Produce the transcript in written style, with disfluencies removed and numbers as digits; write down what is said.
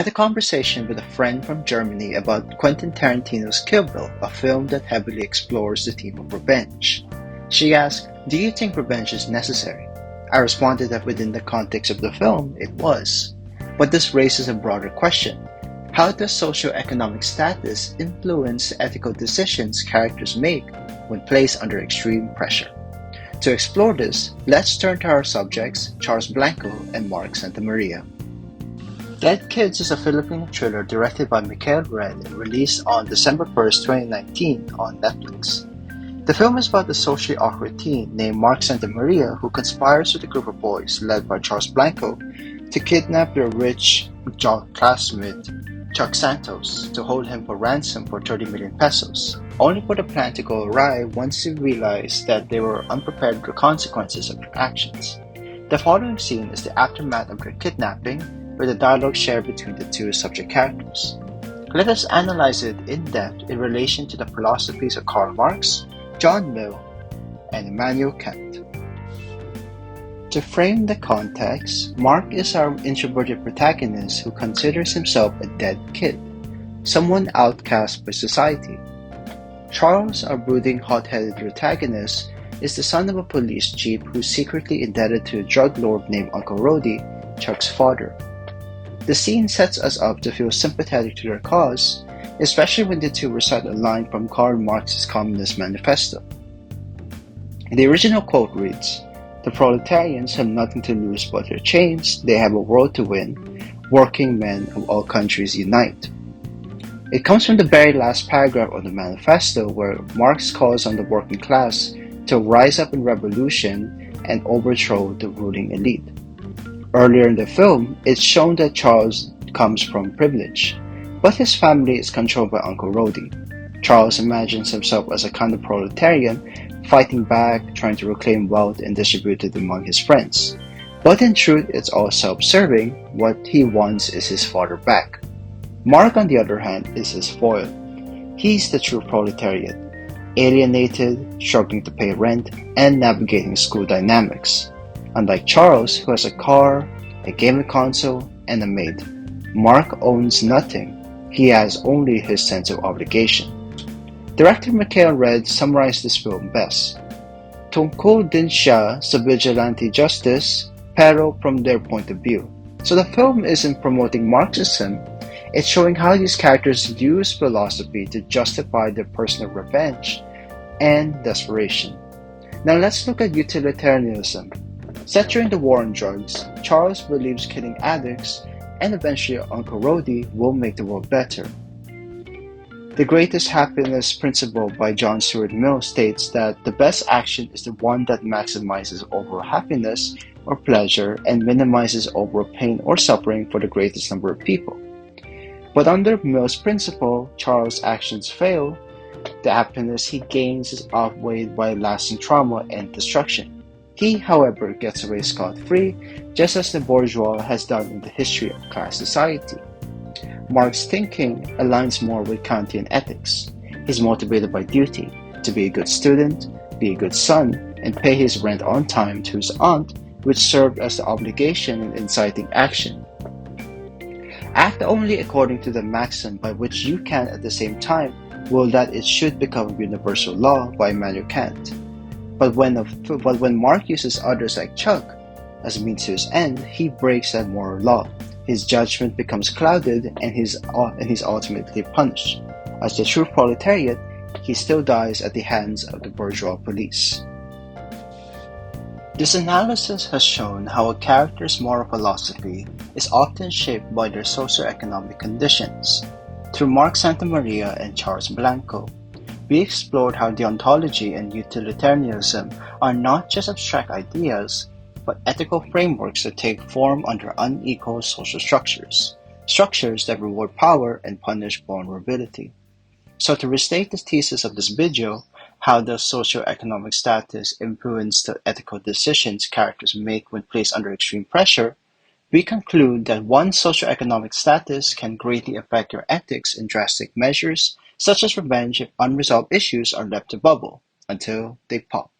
I had a conversation with a friend from Germany about Quentin Tarantino's Kill Bill, a film that heavily explores the theme of revenge. She asked, "Do you think revenge is necessary?" I responded that within the context of the film, it was. But this raises a broader question. How does socioeconomic status influence the ethical decisions characters make when placed under extreme pressure? To explore this, let's turn to our subjects, Charles Blanco and Mark Santamaria. Dead Kids is a Filipino thriller directed by Mikhail and released on December 1st, 2019 on Netflix. The film is about a socially awkward teen named Mark Santamaria who conspires with a group of boys led by Charles Blanco to kidnap their rich jock classmate Chuck Santos to hold him for ransom for 30 million pesos, only for the plan to go awry once they realize that they were unprepared for the consequences of their actions. The following scene is the aftermath of their kidnapping, with a dialogue shared between the two subject characters. Let us analyze it in depth in relation to the philosophies of Karl Marx, John Mill, and Immanuel Kant. To frame the context, Mark is our introverted protagonist who considers himself a dead kid, someone outcast by society. Charles, our brooding, hot-headed protagonist, is the son of a police chief who's secretly indebted to a drug lord named Uncle Rody, Chuck's father. The scene sets us up to feel sympathetic to their cause, especially when the two recite a line from Karl Marx's Communist Manifesto. The original quote reads, "The proletarians have nothing to lose but their chains, they have a world to win, working men of all countries unite." It comes from the very last paragraph of the manifesto where Marx calls on the working class to rise up in revolution and overthrow the ruling elite. Earlier in the film, it's shown that Charles comes from privilege, but his family is controlled by Uncle Rody. Charles imagines himself as a kind of proletarian, fighting back, trying to reclaim wealth and distribute it among his friends. But in truth, it's all self-serving. What he wants is his father back. Mark, on the other hand, is his foil. He's the true proletariat, alienated, struggling to pay rent, and navigating school dynamics. Unlike Charles, who has a car, a gaming console, and a maid, Mark owns nothing. He has only his sense of obligation. Director Mikhail summarized this film best. Tungkol din siya sa vigilante justice, pero from their point of view. So the film isn't promoting Marxism, it's showing how these characters use philosophy to justify their personal revenge and desperation. Now let's look at utilitarianism. Set during the war on drugs, Charles believes killing addicts and eventually Uncle Rody will make the world better. The Greatest Happiness Principle by John Stuart Mill states that the best action is the one that maximizes overall happiness or pleasure and minimizes overall pain or suffering for the greatest number of people. But under Mill's principle, Charles' actions fail. The happiness he gains is outweighed by lasting trauma and destruction. He, however, gets away scot-free, just as the bourgeois has done in the history of class society. Marx's thinking aligns more with Kantian ethics. He's motivated by duty, to be a good student, be a good son, and pay his rent on time to his aunt, which served as the obligation in inciting action. Act only according to the maxim by which you can at the same time will that it should become a universal law by Immanuel Kant. But when Mark uses others like Chuck as a means to his end, he breaks that moral law. His judgment becomes clouded and he's ultimately punished. As the true proletariat, he still dies at the hands of the bourgeois police. This analysis has shown how a character's moral philosophy is often shaped by their socioeconomic conditions. Through Mark Santamaria and Charles Blanco, we explored how deontology and utilitarianism are not just abstract ideas, but ethical frameworks that take form under unequal social structures that reward power and punish vulnerability. So to restate the thesis of this video, how does socioeconomic status influence the ethical decisions characters make when placed under extreme pressure? We conclude that one's socioeconomic status can greatly affect your ethics in drastic measures, such as revenge if unresolved issues are left to bubble until they pop.